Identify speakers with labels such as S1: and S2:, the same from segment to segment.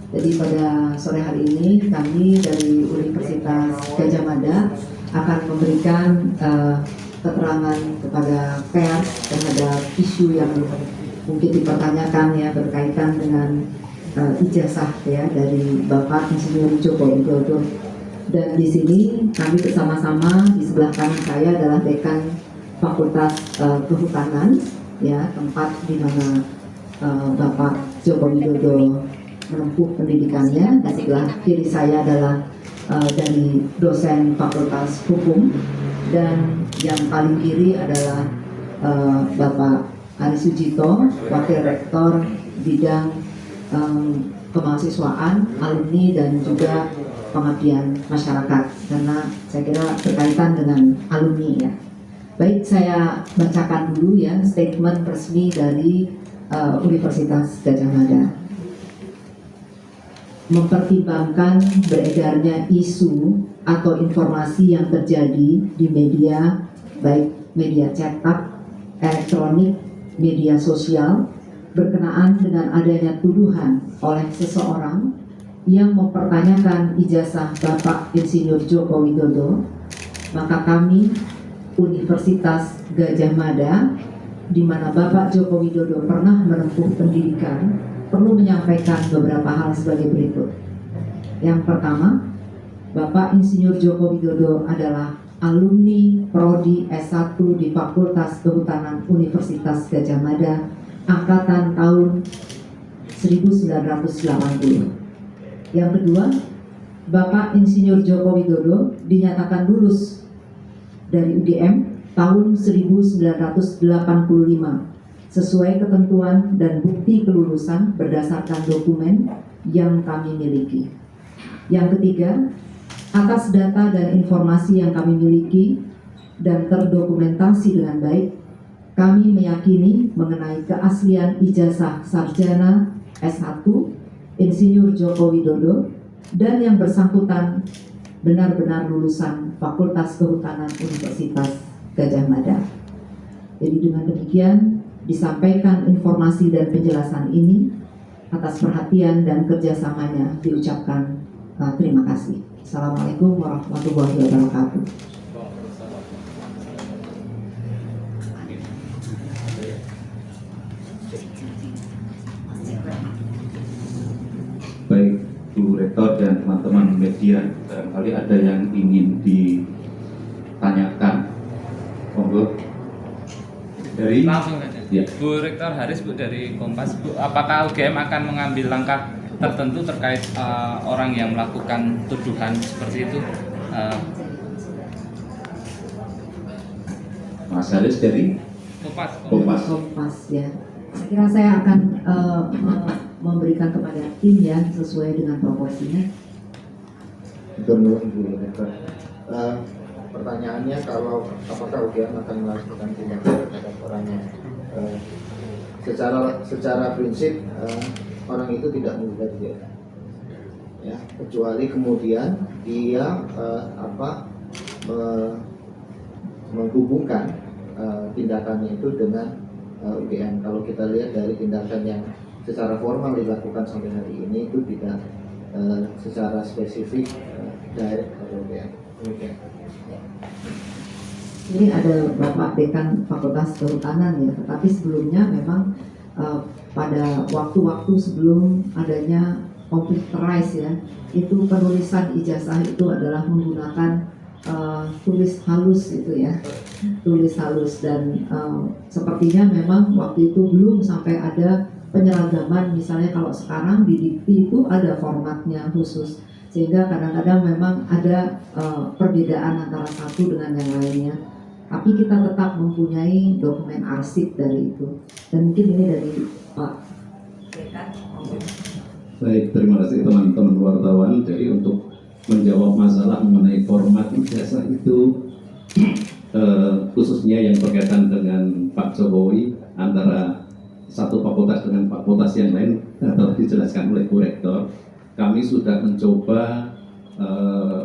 S1: Jadi pada sore hari ini kami dari Universitas Gadjah Mada akan memberikan keterangan kepada pers terhadap isu yang mungkin dipertanyakan ya berkaitan dengan ijazah ya dari Bapak Insinyur Joko Widodo. Dan di sini kami bersama-sama, di sebelah kanan saya adalah Dekan Fakultas Kehutanan ya, tempat di mana Bapak Joko Widodo menempuh pendidikannya. Dan sebelah kiri saya adalah dari dosen Fakultas Hukum, dan yang paling kiri adalah Bapak Ari Sujito, Wakil Rektor bidang kemahasiswaan, alumni dan juga pengabdian masyarakat, karena saya kira berkaitan dengan alumni ya. Baik, saya bacakan dulu ya statement resmi dari Universitas Gadjah Mada. Mempertimbangkan beredarnya isu atau informasi yang terjadi di media, baik media cetak, elektronik, media sosial, berkenaan dengan adanya tuduhan oleh seseorang yang mempertanyakan ijazah Bapak Insinyur Joko Widodo, maka kami Universitas Gadjah Mada, di mana Bapak Joko Widodo pernah menempuh pendidikan, perlu menyampaikan beberapa hal sebagai berikut. Yang pertama, Bapak Insinyur Joko Widodo adalah alumni Prodi S1 di Fakultas Kehutanan Universitas Gadjah Mada angkatan tahun 1980. Yang kedua, Bapak Insinyur Joko Widodo dinyatakan lulus dari UGM tahun 1985 sesuai ketentuan dan bukti kelulusan berdasarkan dokumen yang kami miliki. Yang ketiga, atas data dan informasi yang kami miliki dan terdokumentasi dengan baik, kami meyakini mengenai keaslian ijazah sarjana S1 Insinyur Joko Widodo dan yang bersangkutan benar-benar lulusan Fakultas Kehutanan Universitas Gadjah Mada. Jadi dengan demikian disampaikan informasi dan penjelasan ini, atas perhatian dan kerjasamanya diucapkan terima kasih. Assalamualaikum warahmatullahi wabarakatuh.
S2: Baik Bu Rektor dan teman-teman media, barangkali ada yang ingin ditanyakan. Monggo. Dari
S3: langsung saja.
S2: Ya.
S3: Bu Rektor Haris, Bu, dari Kompas. Bu, apakah UGM akan mengambil langkah tertentu terkait orang yang melakukan tuduhan seperti itu?
S2: Mas Haris dari Kompas.
S1: Kompas ya. Saya kira saya akan memberikan kepada tim ya sesuai dengan proporsinya.
S4: Betul, Bu Rektor. Pertanyaannya, kalau apakah UGM akan melakukan tindakan terhadap orangnya? Secara prinsip orang itu tidak menggugat dia, ya, kecuali kemudian dia menghubungkan tindakannya itu dengan UGM. Kalau kita lihat dari tindakan yang secara formal dilakukan sampai hari ini itu tidak secara spesifik direct ke UGM.
S1: Ini ada Bapak Dekan Fakultas Kehutanan ya, tetapi sebelumnya memang pada waktu-waktu sebelum adanya computerized ya, itu penulisan ijazah itu adalah menggunakan tulis halus itu ya, tulis halus, dan sepertinya memang waktu itu belum sampai ada penyeragaman. Misalnya kalau sekarang di dikti itu ada formatnya khusus, sehingga kadang-kadang memang ada perbedaan antara satu dengan yang lainnya. Tapi kita tetap mempunyai dokumen arsip dari itu. Dan mungkin ini dari Pak Dekan.
S2: Baik, terima kasih teman-teman wartawan. Jadi untuk menjawab masalah mengenai format ijazah itu, khususnya yang berkaitan dengan Pak Jokowi antara satu fakultas dengan fakultas yang lain, atau dijelaskan oleh Bu Rektor, kami sudah mencoba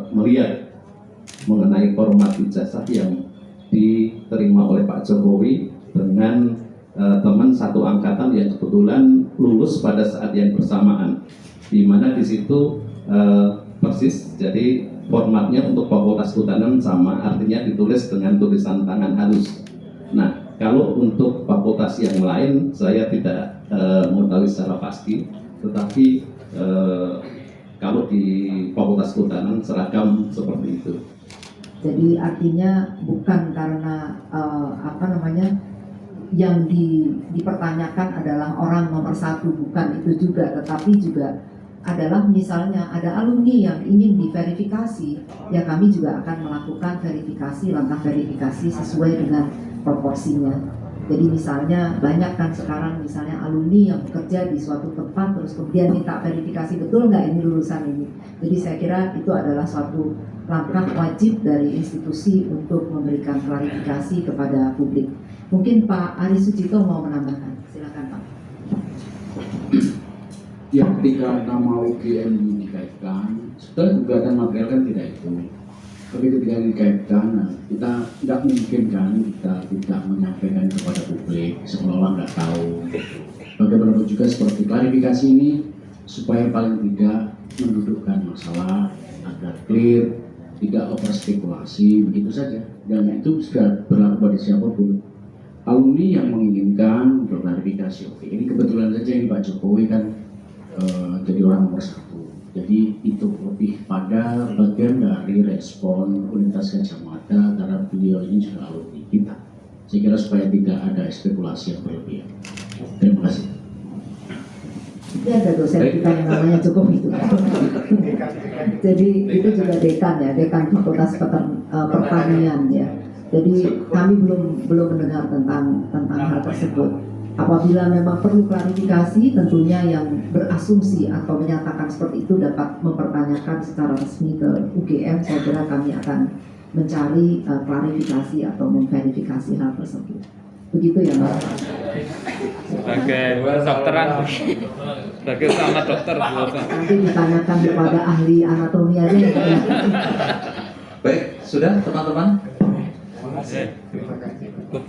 S2: melihat mengenai format ijazah yang diterima oleh Pak Jokowi dengan teman satu angkatan yang kebetulan lulus pada saat yang bersamaan. di mana di situ persis, jadi formatnya untuk Fakultas Kehutanan sama, artinya ditulis dengan tulisan tangan halus. Nah, kalau untuk fakultas yang lain saya tidak mengetahui secara pasti, tetapi kalau di Fakultas Kehutanan seragam seperti itu.
S1: Jadi artinya bukan karena yang dipertanyakan adalah orang nomor satu, bukan itu juga, tetapi juga adalah misalnya ada alumni yang ingin diverifikasi, ya kami juga akan melakukan verifikasi, langkah verifikasi sesuai dengan proporsinya. Jadi misalnya banyak kan sekarang misalnya alumni yang bekerja di suatu tempat terus kemudian minta verifikasi betul nggak ini lulusan ini. Jadi saya kira itu adalah suatu langkah wajib dari institusi untuk memberikan klarifikasi kepada publik. Mungkin Pak Ari Sucito mau menambahkan, silakan Pak.
S5: Ya, ketika nama UGM dikaitkan, setelah gugatan material kan tidak itu. Tapi ketika dikaitkan, kita tidak mungkin kan kita tidak menyampaikan kepada publik seolah-olah nggak tahu. Bagaimanapun juga seperti klarifikasi ini supaya paling tidak mendudukkan masalah agar clear, tidak overspekulasi, begitu saja. Dan itu sudah berlaku pada siapapun. Alumni yang menginginkan berklarifikasi, oke, ini kebetulan saja ini Pak Jokowi kan jadi orang nomor satu. Jadi itu lebih pada bagian dari respon Universitas Gadjah Mada karena beliau ini juga alumni kita. Saya kira supaya tidak ada spekulasi yang berlebihan. Terima kasih.
S1: Ya ada dosen kita yang namanya cukup itu. Jadi itu juga dekan ya, dekan Fakultas Pertanian ya. Jadi kami belum mendengar tentang hal tersebut. Apabila memang perlu klarifikasi, tentunya yang berasumsi atau menyatakan seperti itu dapat mempertanyakan secara resmi ke UGM. Saya kira kami akan mencari klarifikasi atau memverifikasi hal tersebut. Begitu ya Mas?
S3: Sebagai dokteran, sebagai sama dokter.
S1: Nanti ditanyakan kepada ahli anatomi aja.
S6: Baik, sudah teman-teman?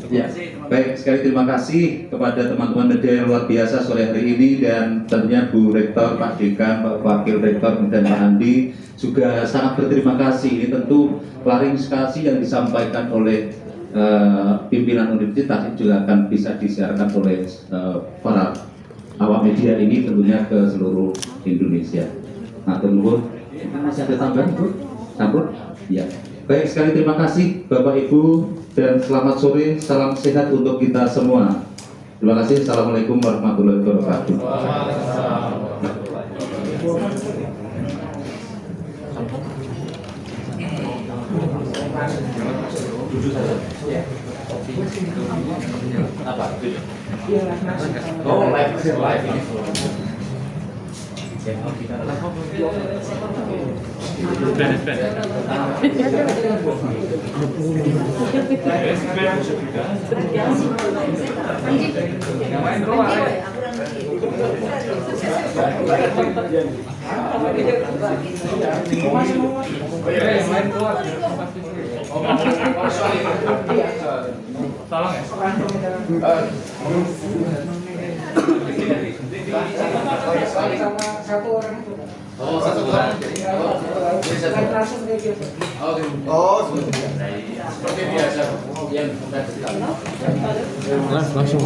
S6: Ya, baik, sekali terima kasih kepada teman-teman media yang luar biasa sore hari ini, dan tentunya Bu Rektor, Pak Dekan, Pak Wakil Rektor, dan Pak Andi juga sangat berterima kasih. Ini tentu klarifikasi yang disampaikan oleh pimpinan universitas ini juga akan bisa disiarkan oleh para awak media ini tentunya ke seluruh Indonesia. Nah, tunggu, masih ada tambahan Bu? Sambut? Ya. Baik, sekali terima kasih Bapak Ibu, dan selamat sore, salam sehat untuk kita semua. Terima kasih, Assalamualaikum warahmatullahi wabarakatuh.
S3: Tolong ya.
S7: Satu orang itu.
S6: Oh, satu orang. Oh, seperti biasa. Yang langsung.